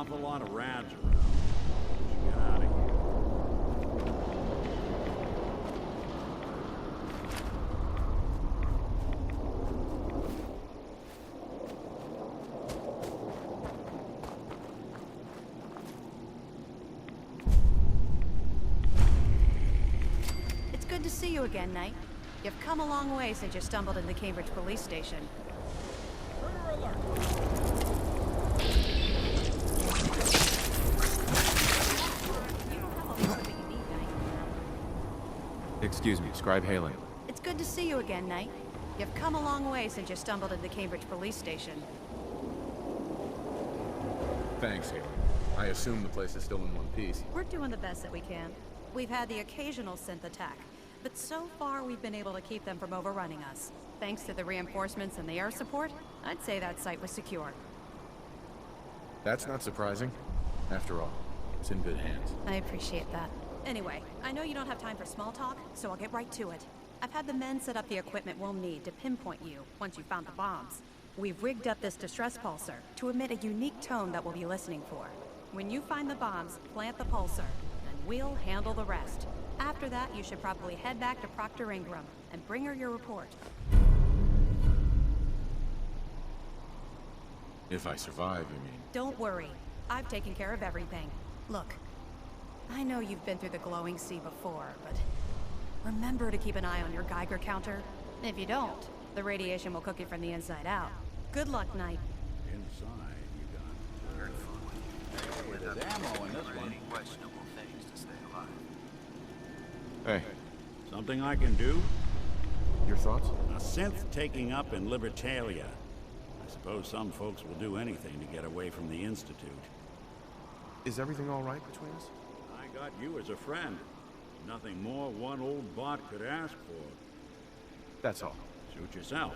awful lot of rats around. We should get out of here. It's good to see you again, Knight. You've come a long way since you stumbled into Cambridge Police Station. Murder alert! Excuse me, Scribe hailing. It's good to see you again, Knight. You've come a long way since you stumbled into Cambridge Police Station. Thanks, Haley. I assume the place is still in one piece. We're doing the best that we can. We've had the occasional synth attack, but so far we've been able to keep them from overrunning us. Thanks to the reinforcements and the air support, I'd say that site was secure. That's not surprising. After all, it's in good hands. I appreciate that. Anyway, I know you don't have time for small talk, so I'll get right to it. I've had the men set up the equipment we'll need to pinpoint you once you've found the bombs. We've rigged up this distress pulsar to emit a unique tone that we'll be listening for. When you find the bombs, plant the pulsar, and we'll handle the rest. After that, you should probably head back to Proctor Ingram and bring her your report. If I survive, you mean? Don't worry. I've taken care of everything. Look, I know you've been through the glowing sea before, but remember to keep an eye on your Geiger counter. If you don't, the radiation will cook you from the inside out. Good luck, Knight. Inside, you got very fun. Hey, there's ammo in this one. Questionable things to stay alive. Hey, Something I can do? your thoughts? A synth taking up in Libertalia. I suppose some folks will do anything to get away from the Institute. Is everything all right between us? I got you as a friend. Nothing more one old bot could ask for. That's all. Suit yourself.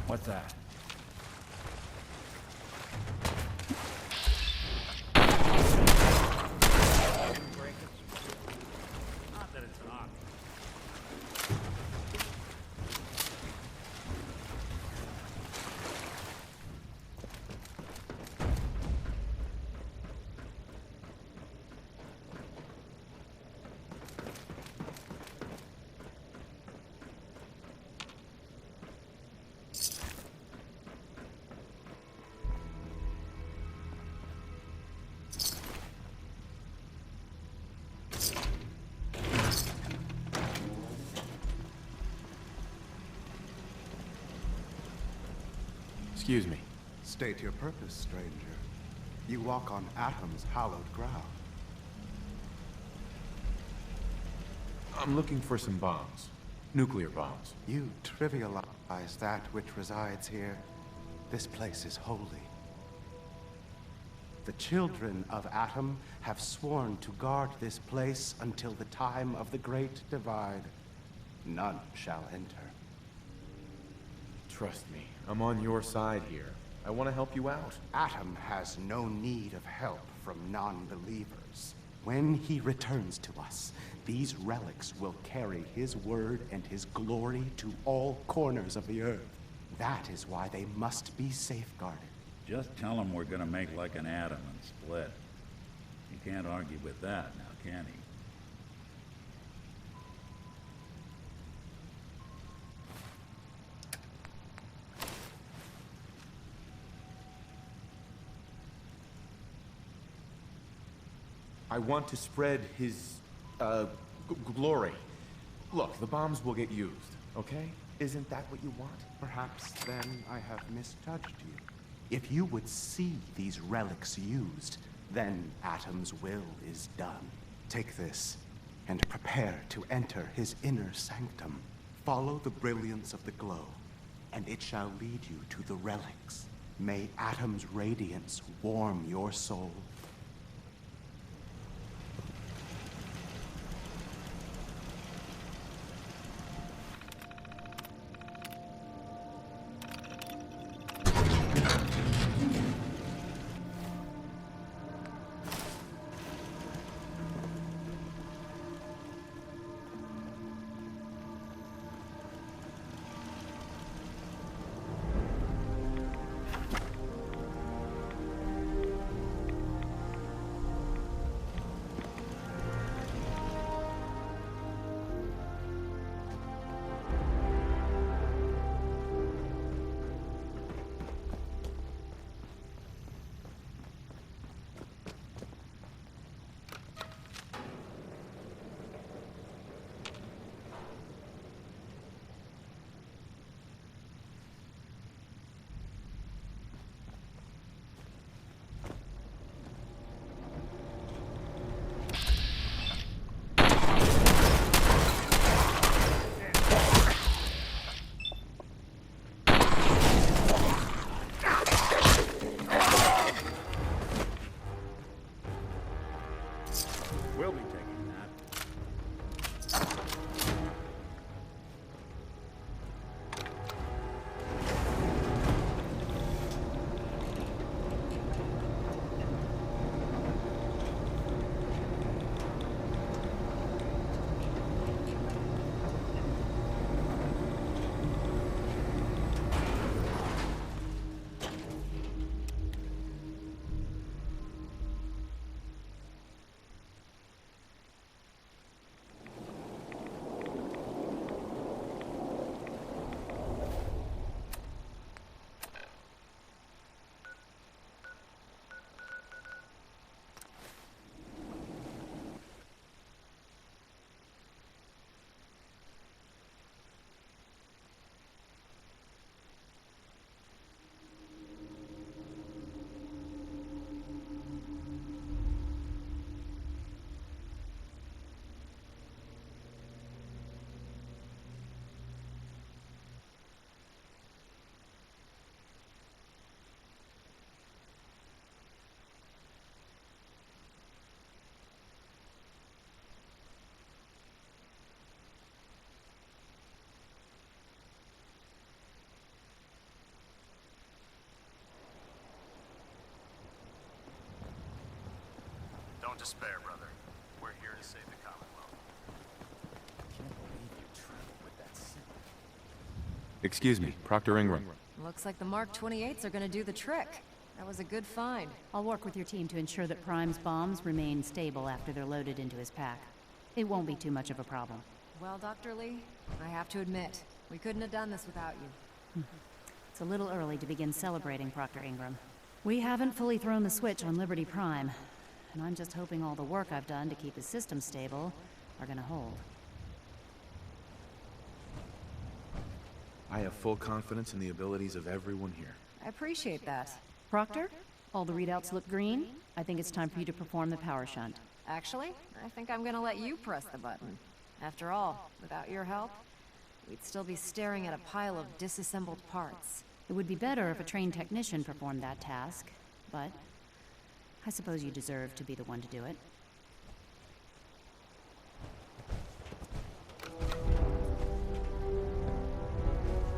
What's that? Not that it's not. Excuse me. State your purpose, stranger. You walk on Atom's hallowed ground. I'm looking for some bombs. Nuclear bombs. You trivialize that which resides here. This place is holy. The children of Atom have sworn to guard this place until the time of the Great Divide. None shall enter. Trust me, I'm on your side here. I want to help you out. Atom has no need of help from non-believers. When he returns to us, these relics will carry his word and his glory to all corners of the earth. That is why they must be safeguarded. Just tell him we're gonna make like an atom and split. You can't argue with that now, can he? I want to spread his, glory. Look, the bombs will get used, okay? Isn't that what you want? Perhaps then I have misjudged you. If you would see these relics used, then Atom's will is done. Take this, and prepare to enter his inner sanctum. Follow the brilliance of the glow, and it shall lead you to the relics. May Atom's radiance warm your soul. despair, brother. We're here to save the Commonwealth. Can't believe you traveled with that symbol. Excuse me, Proctor Ingram. Looks like the Mark 28s are gonna do the trick. That was a good find. I'll work with your team to ensure that Prime's bombs remain stable after they're loaded into his pack. It won't be too much of a problem. Well, Dr. Lee, I have to admit, we couldn't have done this without you. It's a little early to begin celebrating, Proctor Ingram. We haven't fully thrown the switch on Liberty Prime, and I'm just hoping all the work I've done to keep his system stable are gonna hold. I have full confidence in the abilities of everyone here. I appreciate that. Proctor, all the readouts look green. I think it's time for you to perform the power shunt. Actually, I think I'm gonna let you press the button. After all, without your help, we'd still be staring at a pile of disassembled parts. It would be better if a trained technician performed that task, but I suppose you deserve to be the one to do it.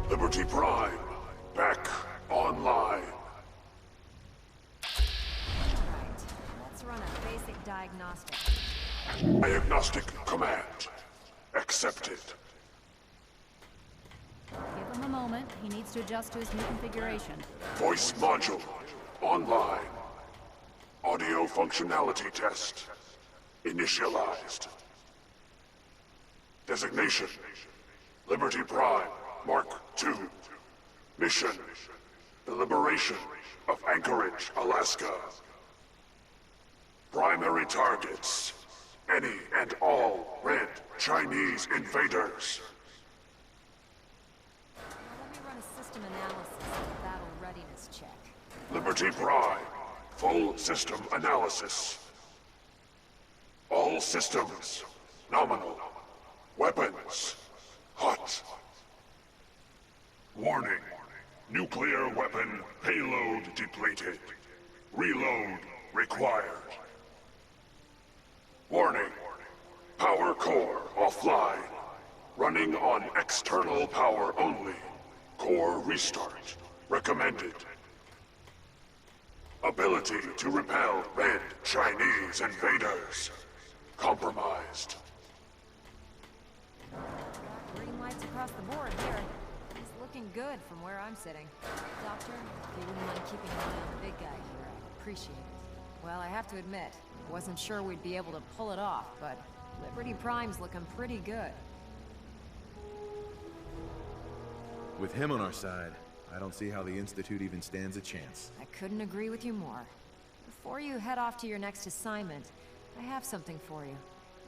Liberty Prime, back online. Right, let's run a basic diagnostic. Diagnostic command accepted. Give him a moment. He needs to adjust to his new configuration. Voice module online. Audio functionality test initialized. Designation: Liberty Prime Mark II. Mission: the liberation of Anchorage, Alaska. Primary targets: any and all red Chinese invaders. Let me run a system analysis and a battle readiness check. Liberty Prime, full system analysis. All systems nominal. Weapons hot. Warning: nuclear weapon payload depleted. Reload required. Warning: power core offline. Running on external power only. Core restart recommended. Ability to repel red Chinese invaders compromised. Green lights across the board here. It's looking good from where I'm sitting. Doctor, if you wouldn't mind keeping an eye on the big guy here, I'd appreciate it. Well, I have to admit, I wasn't sure we'd be able to pull it off, but Liberty Prime's looking pretty good. With him on our side, I don't see how the Institute even stands a chance. I couldn't agree with you more. Before you head off to your next assignment, I have something for you.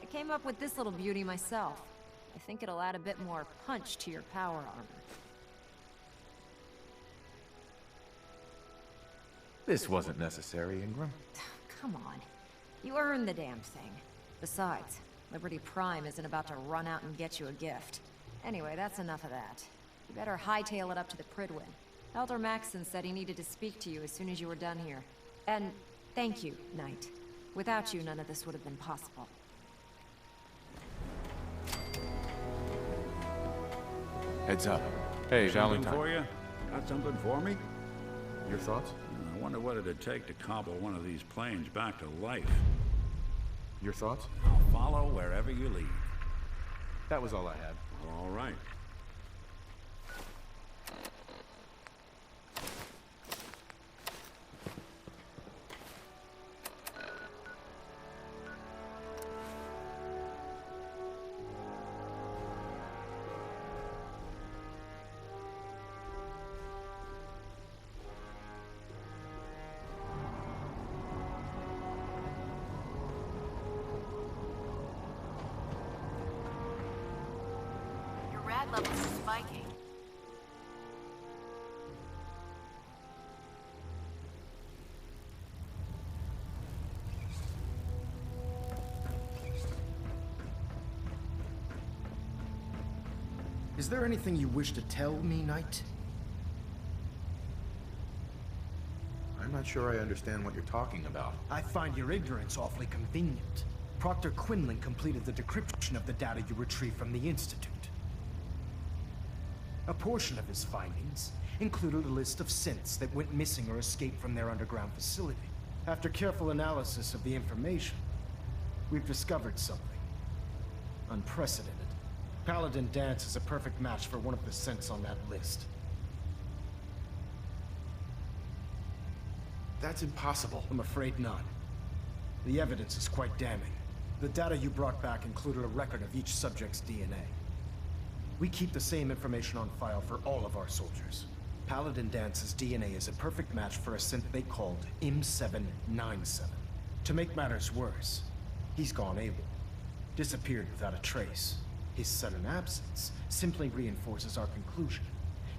I came up with this little beauty myself. I think it'll add a bit more punch to your power armor. This wasn't necessary, Ingram. Come on. You earned the damn thing. Besides, Liberty Prime isn't about to run out and get you a gift. Anyway, that's enough of that. You better hightail it up to the Pridwin. Elder Maxson said he needed to speak to you as soon as you were done here. And thank you, Knight. Without you, none of this would have been possible. Heads up. Hey, Something Valentine. for you? Got something for me? Your thoughts? I wonder what it'd take to cobble one of these planes back to life. Your thoughts? I'll follow wherever you lead. That was all I had. All right. Your rad levels are spiking. Is there anything you wish to tell me, Knight? I'm not sure I understand what you're talking about. I find your ignorance awfully convenient. Proctor Quinlan completed the decryption of the data you retrieved from the Institute. A portion of his findings included a list of synths that went missing or escaped from their underground facility. After careful analysis of the information, we've discovered something. Unprecedented. Paladin Danse is a perfect match for one of the synths on that list. That's impossible. I'm afraid not. The evidence is quite damning. The data you brought back included a record of each subject's DNA. We keep the same information on file for all of our soldiers. Paladin Danse's DNA is a perfect match for a synth they called M797. To make matters worse, he's gone AWOL. Disappeared without a trace. His sudden absence simply reinforces our conclusion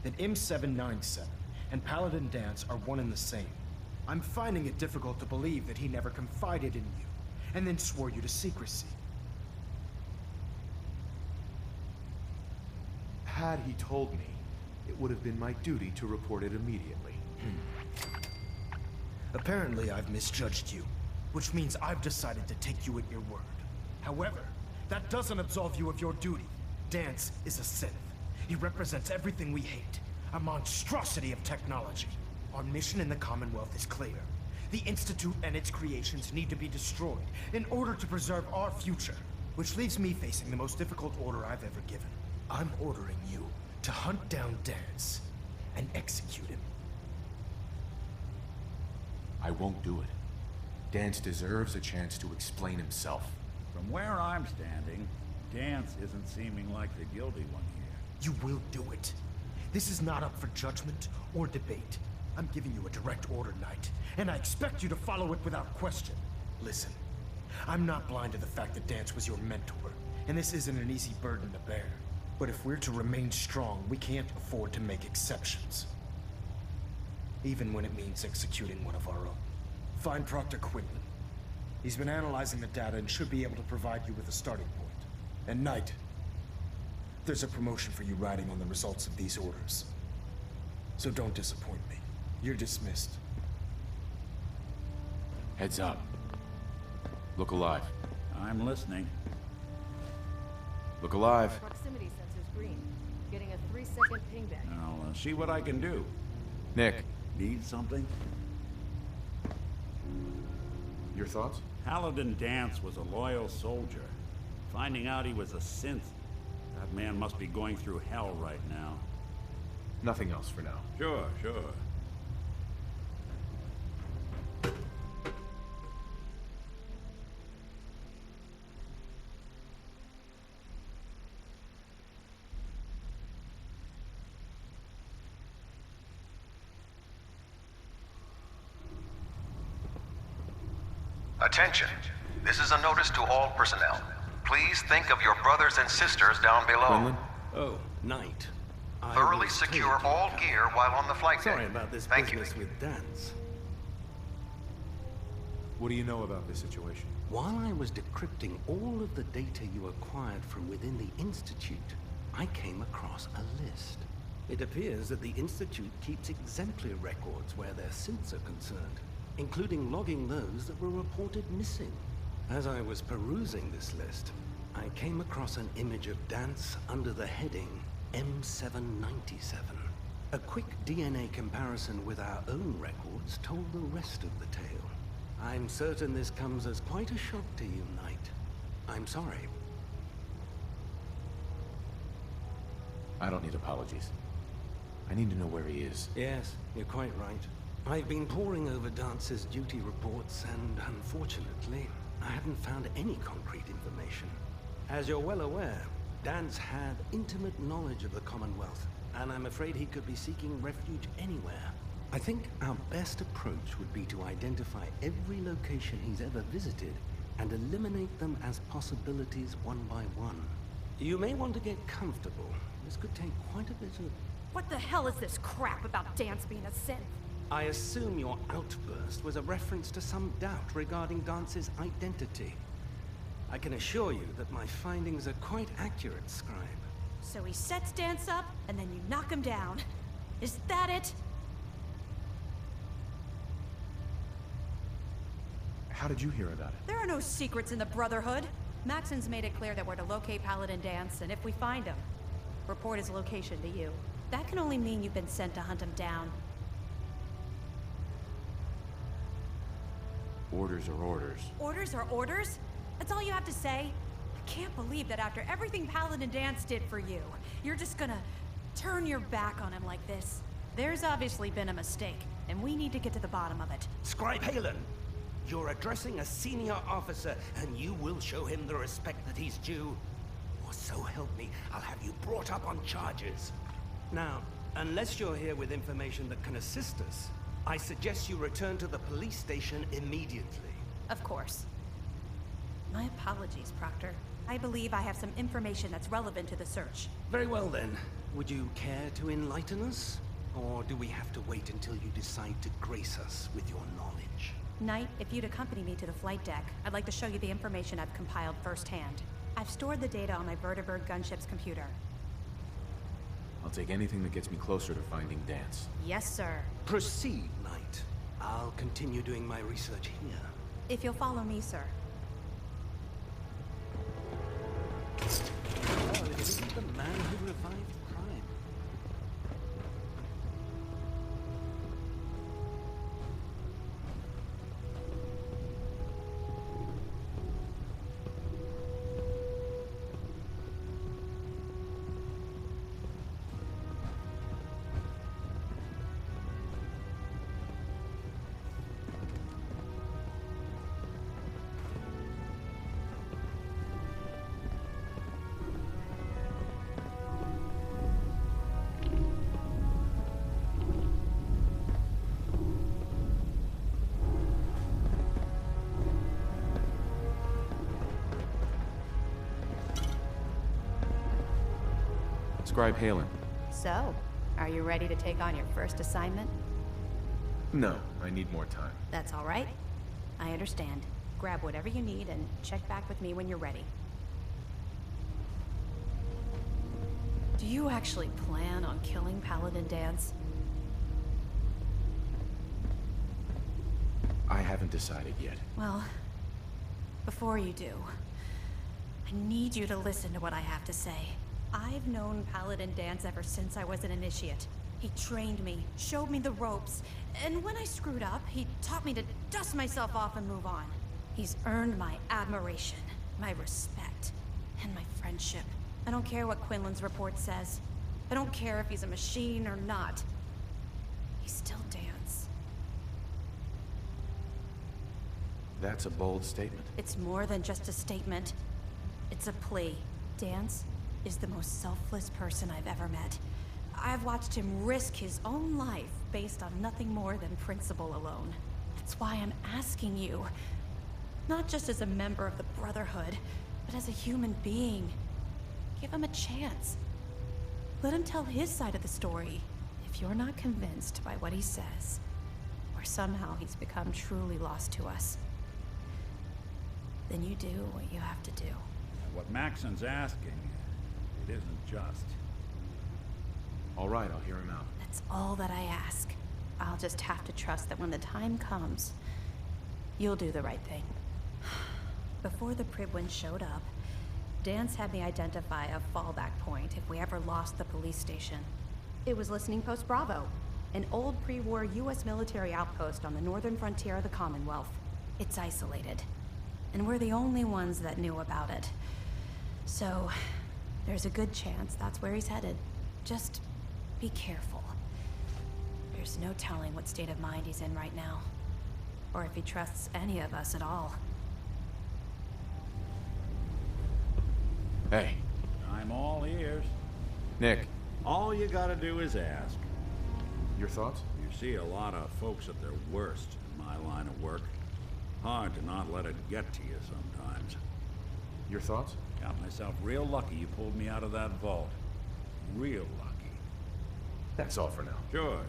that M797 and Paladin Danse are one and the same. I'm finding it difficult to believe that he never confided in you, and then swore you to secrecy. Had he told me, it would have been my duty to report it immediately. Apparently, I've misjudged you, which means I've decided to take you at your word. However, that doesn't absolve you of your duty. Danse is a synth. He represents everything we hate, a monstrosity of technology. Our mission in the Commonwealth is clear. The Institute and its creations need to be destroyed in order to preserve our future, which leaves me facing the most difficult order I've ever given. I'm ordering you to hunt down Danse and execute him. I won't do it. Danse deserves a chance to explain himself. From where I'm standing, Danse isn't seeming like the guilty one here. You will do it. This is not up for judgment or debate. I'm giving you a direct order, Knight, and I expect you to follow it without question. Listen, I'm not blind to the fact that Danse was your mentor, and this isn't an easy burden to bear. But if we're to remain strong, we can't afford to make exceptions. Even when it means executing one of our own. Find Proctor Quinlan. He's been analyzing the data and should be able to provide you with a starting point. And Knight, there's a promotion for you riding on the results of these orders. So don't disappoint me. You're dismissed. Heads up. Look alive. I'm listening. Look alive. Proximity sensor's green. Getting a 3-second ping back. I'll see what I can do. Nick, Need something? your thoughts? Paladin Danse was a loyal soldier. Finding out he was a synth, that man must be going through hell right now. Nothing else for now. Sure, sure. Attention. This is a notice to all personnel. Please think of your brothers and sisters down below. Quinlan? Oh, Knight. Thoroughly secure all gear while on the flight deck. Sorry about this Thank you. business with Danse. What do you know about this situation? While I was decrypting all of the data you acquired from within the Institute, I came across a list. It appears that the Institute keeps exemplary records where their synths are concerned, including logging those that were reported missing. As I was perusing this list, I came across an image of Danse under the heading M797. A quick DNA comparison with our own records told the rest of the tale. I'm certain this comes as quite a shock to you, Knight. I'm sorry. I don't need apologies. I need to know where he is. Yes, you're quite right. I've been poring over Dance's duty reports, and unfortunately, I haven't found any concrete information. As you're well aware, Danse had intimate knowledge of the Commonwealth, and I'm afraid he could be seeking refuge anywhere. I think our best approach would be to identify every location he's ever visited and eliminate them as possibilities one by one. You may want to get comfortable. This could take quite a bit of... What the hell is this crap about Danse being a synth? I assume your outburst was a reference to some doubt regarding Dance's identity. I can assure you that my findings are quite accurate, Scribe. So he sets Danse up, and then you knock him down. Is that it? How did you hear about it? There are no secrets in the Brotherhood. Maxon's made it clear that we're to locate Paladin Danse, and if we find him, report his location to you. That can only mean you've been sent to hunt him down. Orders are orders. Orders are orders? That's all you have to say? I can't believe that after everything Paladin Danse did for you, you're just gonna turn your back on him like this. There's obviously been a mistake, and we need to get to the bottom of it. Scribe Halen, you're addressing a senior officer, and you will show him the respect that he's due. Or so help me, I'll have you brought up on charges. Now, unless you're here with information that can assist us, I suggest you return to the police station immediately. Of course. My apologies, Proctor. I believe I have some information that's relevant to the search. Very well then. Would you care to enlighten us? Or do we have to wait until you decide to grace us with your knowledge? Knight, if you'd accompany me to the flight deck, I'd like to show you the information I've compiled firsthand. I've stored the data on my Vertibird gunship's computer. I'll take anything that gets me closer to finding Danse. Yes, sir. Proceed, Knight. I'll continue doing my research here. If you'll follow me, sir. Oh, it isn't the man who revived crime. Scribe Halen. So, are you ready to take on your first assignment? No, I need more time. That's all right. I understand. Grab whatever you need and check back with me when you're ready. Do you actually plan on killing Paladin Danse? I haven't decided yet. Well, before you do, I need you to listen to what I have to say. I've known Paladin Danse ever since I was an initiate. He trained me, showed me the ropes, and when I screwed up, he taught me to dust myself off and move on. He's earned my admiration, my respect, and my friendship. I don't care what Quinlan's report says. I don't care if he's a machine or not. He's still Danse. That's a bold statement. It's more than just a statement. It's a plea. Danse is the most selfless person I've ever met. I've watched him risk his own life based on nothing more than principle alone. That's why I'm asking you, not just as a member of the Brotherhood, but as a human being. Give him a chance. Let him tell his side of the story. If you're not convinced by what he says, or somehow he's become truly lost to us, then you do what you have to do. What Maxon's asking, it isn't just. All right, I'll hear him out. That's all that I ask. I'll just have to trust that when the time comes, you'll do the right thing. Before the Pribwin showed up, Danse had me identify a fallback point if we ever lost the police station. It was Listening Post Bravo, an old pre-war US military outpost on the northern frontier of the Commonwealth. It's isolated, and we're the only ones that knew about it. So, there's a good chance that's where he's headed. Just be careful. There's no telling what state of mind he's in right now, or if he trusts any of us at all. Hey. I'm all ears. Nick. All you gotta do is ask. Your thoughts? You see a lot of folks at their worst in my line of work. Hard to not let it get to you sometimes. Your thoughts? Got myself real lucky you pulled me out of that vault. Real lucky. That's all for now. Sure.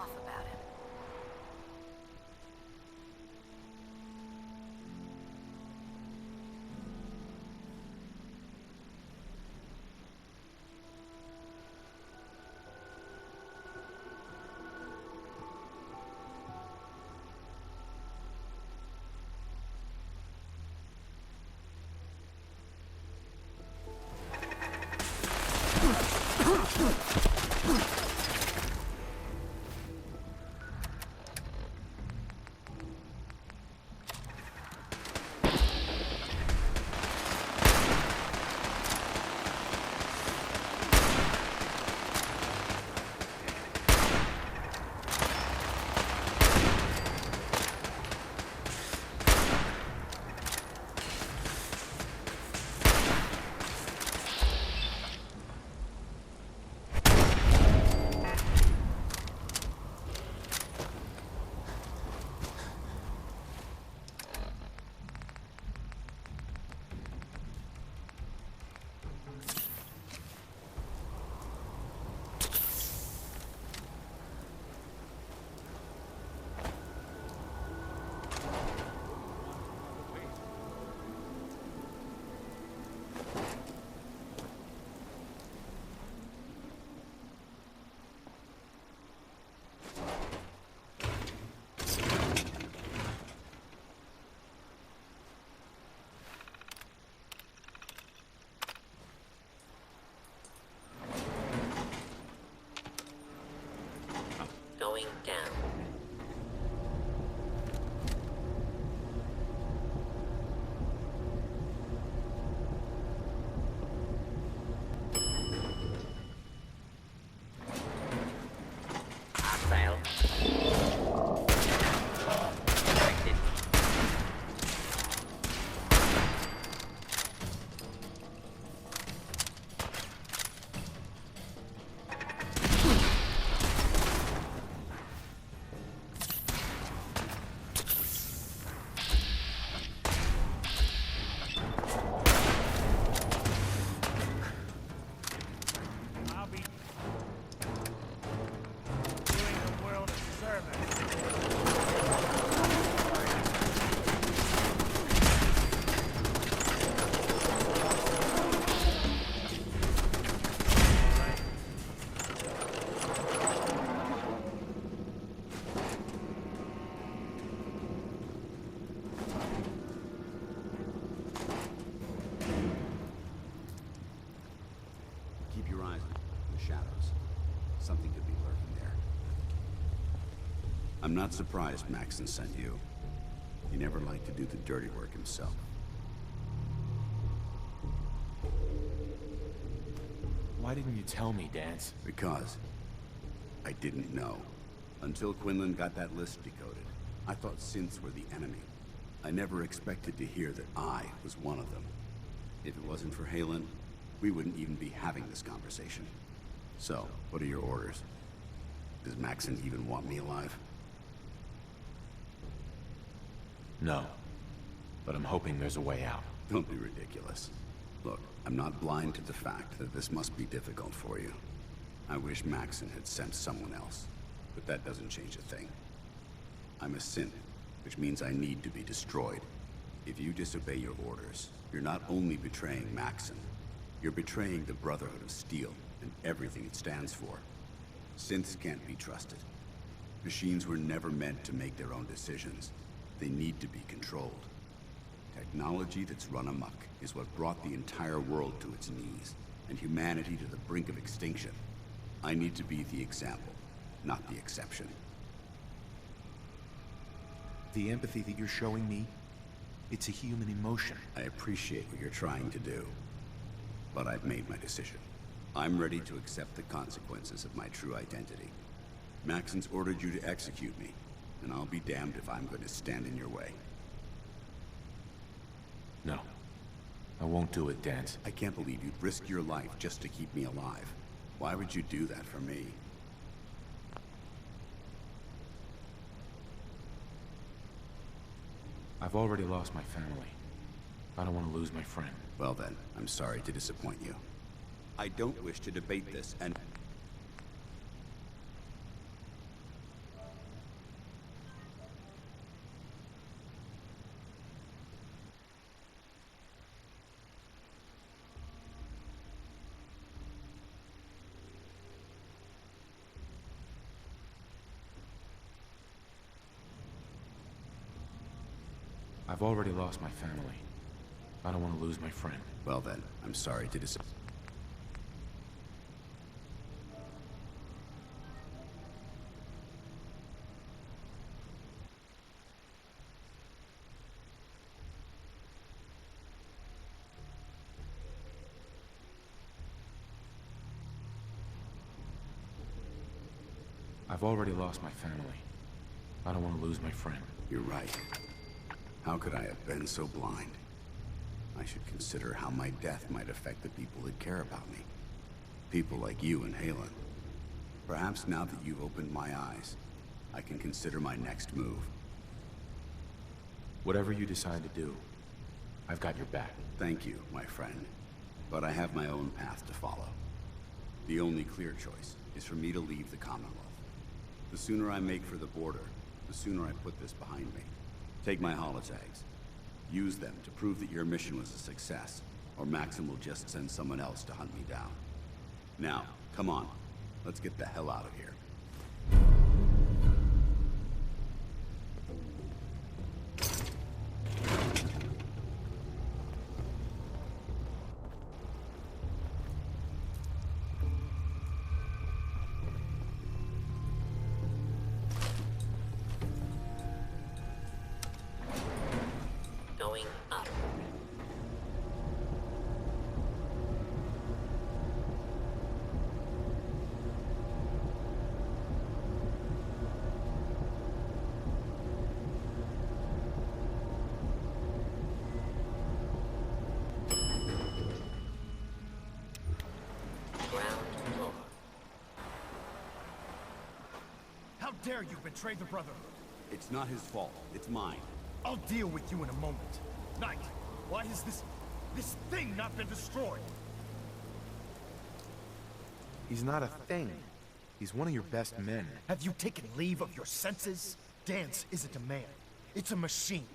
off about him. Going down. Hostile. Detected. I'll be doing the world a service. Keep your eyes on the shadows. Something could be lurking there. I'm not surprised Maxon sent you. He never liked to do the dirty work himself. Why didn't you tell me, Danse? Because I didn't know. Until Quinlan got that list decoded, I thought synths were the enemy. I never expected to hear that I was one of them. If it wasn't for Halen, we wouldn't even be having this conversation. So, what are your orders? Does Maxon even want me alive? No. But I'm hoping there's a way out. Don't be ridiculous. Look, I'm not blind to the fact that this must be difficult for you. I wish Maxon had sent someone else, but that doesn't change a thing. I'm a synth, which means I need to be destroyed. If you disobey your orders, you're not only betraying Maxon, you're betraying the Brotherhood of Steel and everything it stands for. Synths can't be trusted. Machines were never meant to make their own decisions. They need to be controlled. Technology that's run amok is what brought the entire world to its knees, and humanity to the brink of extinction. I need to be the example, not the exception. The empathy that you're showing me, it's a human emotion. I appreciate what you're trying to do, but I've made my decision. I'm ready to accept the consequences of my true identity. Maxon's ordered you to execute me, and I'll be damned if I'm going to stand in your way. No. I won't do it, Danse. I can't believe you'd risk your life just to keep me alive. Why would you do that for me? I've already lost my family. I don't want to lose my friend. Well then, I'm sorry to disappoint you. I don't wish to debate this, and... I've already lost my family. I don't want to lose my friend. Well then, I'm sorry to dis- I've already lost my family. I don't want to lose my friend. You're right. How could I have been so blind? I should consider how my death might affect the people that care about me. People like you and Halen. Perhaps now that you've opened my eyes, I can consider my next move. Whatever you decide to do, I've got your back. Thank you, my friend. But I have my own path to follow. The only clear choice is for me to leave the Commonwealth. The sooner I make for the border, the sooner I put this behind me. Take my holotags. Use them to prove that your mission was a success, or Maxim will just send someone else to hunt me down. Now, come on. Let's get the hell out of here. Going up. Ground floor. How dare you betray the Brotherhood? It's not his fault. It's mine. I'll deal with you in a moment. Knight, why has this thing not been destroyed? He's not a thing. He's one of your best men. Have you taken leave of your senses? Danse isn't a man. It's a machine.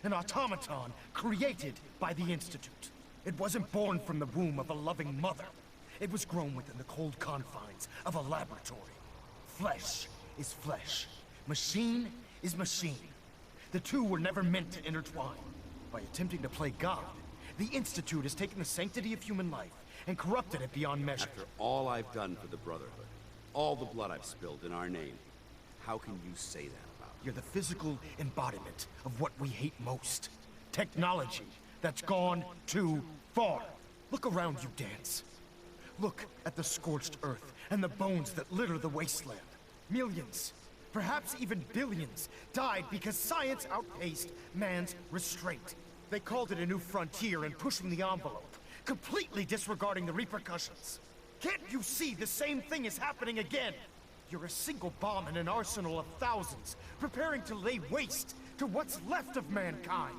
An automaton created by the Institute. It wasn't born from the womb of a loving mother. It was grown within the cold confines of a laboratory. Flesh is flesh. Machine is machine. The two were never meant to intertwine. By attempting to play God, the Institute has taken the sanctity of human life and corrupted it beyond measure. After all I've done for the Brotherhood, all the blood I've spilled in our name, how can you say that about me? You're the physical embodiment of what we hate most. Technology that's gone too far. Look around you, Danse. Look at the scorched earth and the bones that litter the wasteland. Millions, perhaps even billions, died because science outpaced man's restraint. They called it a new frontier and pushing the envelope, completely disregarding the repercussions. Can't you see the same thing is happening again? You're a single bomb in an arsenal of thousands, preparing to lay waste to what's left of mankind.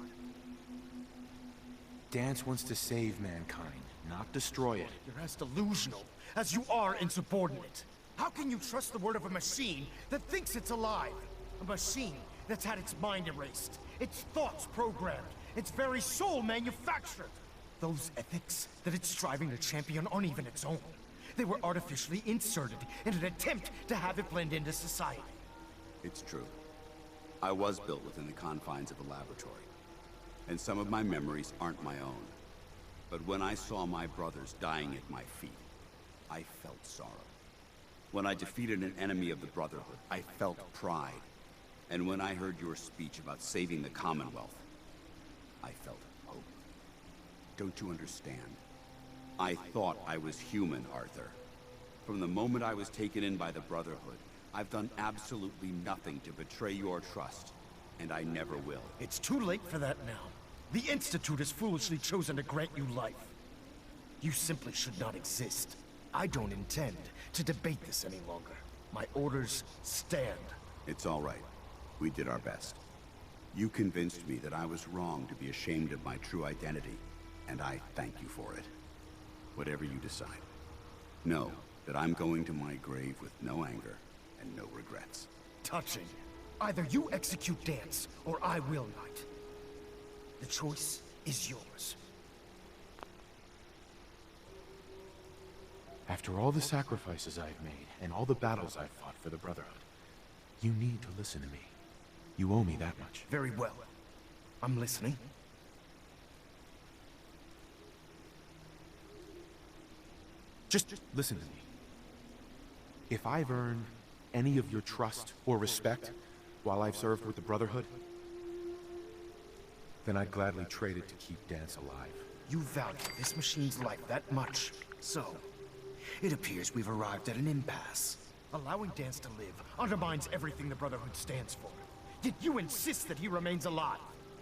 Danse wants to save mankind, not destroy it. You're as delusional as you are insubordinate. How can you trust the word of a machine that thinks it's alive? A machine that's had its mind erased, its thoughts programmed, its very soul manufactured. Those ethics that it's striving to champion aren't even its own. They were artificially inserted in an attempt to have it blend into society. It's true. I was built within the confines of the laboratory, and some of my memories aren't my own. But when I saw my brothers dying at my feet, I felt sorrow. When I defeated an enemy of the Brotherhood, I felt pride. And when I heard your speech about saving the Commonwealth, I felt hope. Don't you understand? I thought I was human, Arthur. From the moment I was taken in by the Brotherhood, I've done absolutely nothing to betray your trust, and I never will. It's too late for that now. The Institute has foolishly chosen to grant you life. You simply should not exist. I don't intend to debate this any longer. My orders stand. It's all right. We did our best. You convinced me that I was wrong to be ashamed of my true identity, and I thank you for it. Whatever you decide, know that I'm going to my grave with no anger and no regrets. Touching. Either you execute Danse, or I will, Knight. The choice is yours. After all the sacrifices I've made, and all the battles I've fought for the Brotherhood, you need to listen to me. You owe me that much. Very well. I'm listening. Just listen to me. If I've earned any of your trust or respect while I've served with the Brotherhood, then I'd gladly trade it to keep Danse alive. You value this machine's life that much. So, it appears we've arrived at an impasse. Allowing Danse to live undermines everything the Brotherhood stands for. Yet you insist that he remains alive,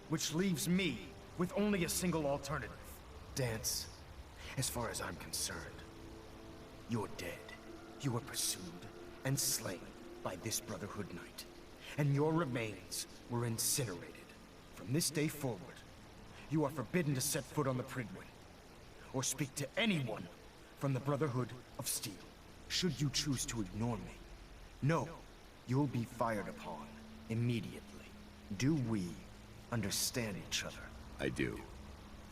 which leaves me with only a single alternative. Danse, as far as I'm concerned, you're dead. You were pursued and slain by this Brotherhood Knight, and your remains were incinerated. From this day forward, you are forbidden to set foot on the Pridwin, or speak to anyone from the Brotherhood of Steel. Should you choose to ignore me, know you'll be fired upon immediately. Do we understand each other? I do.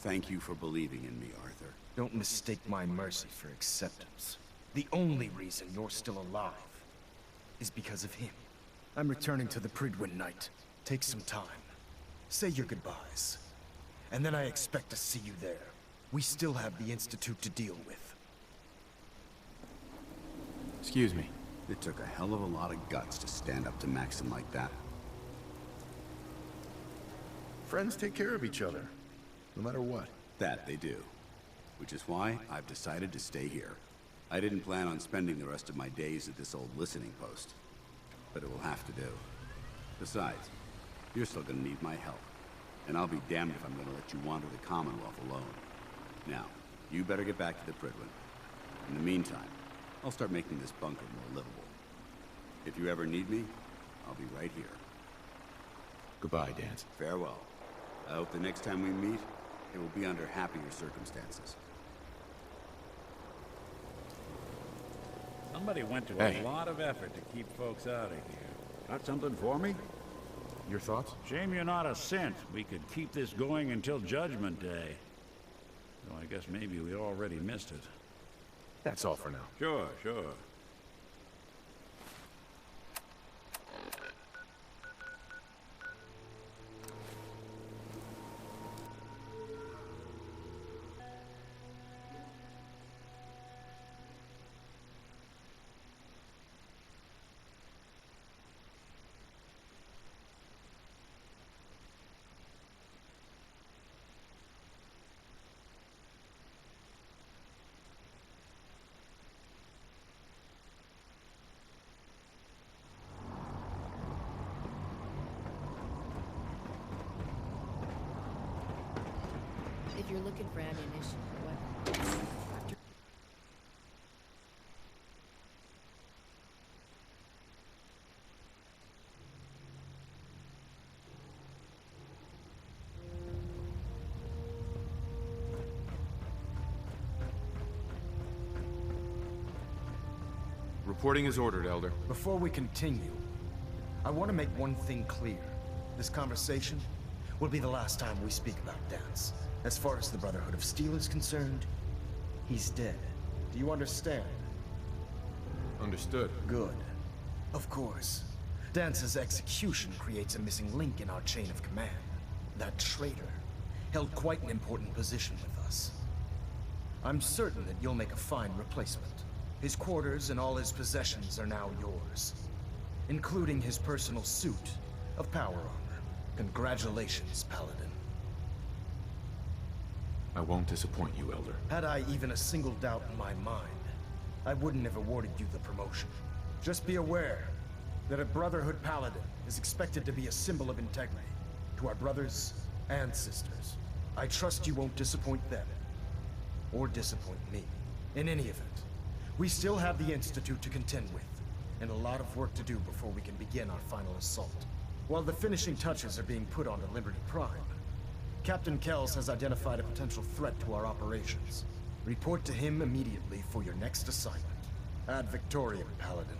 Thank you for believing in me, Arthur. Don't mistake my mercy for acceptance. The only reason you're still alive is because of him. I'm returning to the Pridwin Knight. Take some time. Say your goodbyes. And then I expect to see you there. We still have the Institute to deal with. Excuse me. It took a hell of a lot of guts to stand up to Maxim like that. Friends take care of each other, no matter what. That they do. Which is why I've decided to stay here. I didn't plan on spending the rest of my days at this old listening post. But it will have to do. Besides, you're still gonna need my help. And I'll be damned if I'm gonna let you wander the Commonwealth alone. Now, you better get back to the Pridwin. In the meantime, I'll start making this bunker more livable. If you ever need me, I'll be right here. Goodbye, Danse. Farewell. I hope the next time we meet, it will be under happier circumstances. Somebody went to a lot of effort to keep folks out of here. Got something for me? Your thoughts? Shame you're not a synth. We could keep this going until Judgment Day. Though I guess maybe we already missed it. That's all for now. Sure, sure. If you're looking for ammunition, what? Reporting is ordered, Elder. Before we continue, I want to make one thing clear. This conversation will be the last time we speak about Danse. As far as the Brotherhood of Steel is concerned, he's dead. Do you understand? Understood. Good. Of course. Dance's execution creates a missing link in our chain of command. That traitor held quite an important position with us. I'm certain that you'll make a fine replacement. His quarters and all his possessions are now yours, including his personal suit of power armor. Congratulations, Paladin. I won't disappoint you, Elder. Had I even a single doubt in my mind, I wouldn't have awarded you the promotion. Just be aware that a Brotherhood Paladin is expected to be a symbol of integrity to our brothers and sisters. I trust you won't disappoint them, or disappoint me. In any event, we still have the Institute to contend with, and a lot of work to do before we can begin our final assault. While the finishing touches are being put onto Liberty Prime, Captain Kells has identified a potential threat to our operations. Report to him immediately for your next assignment. Ad Victoriam, Paladin.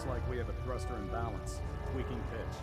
Looks like we have a thruster imbalance. Tweaking pitch.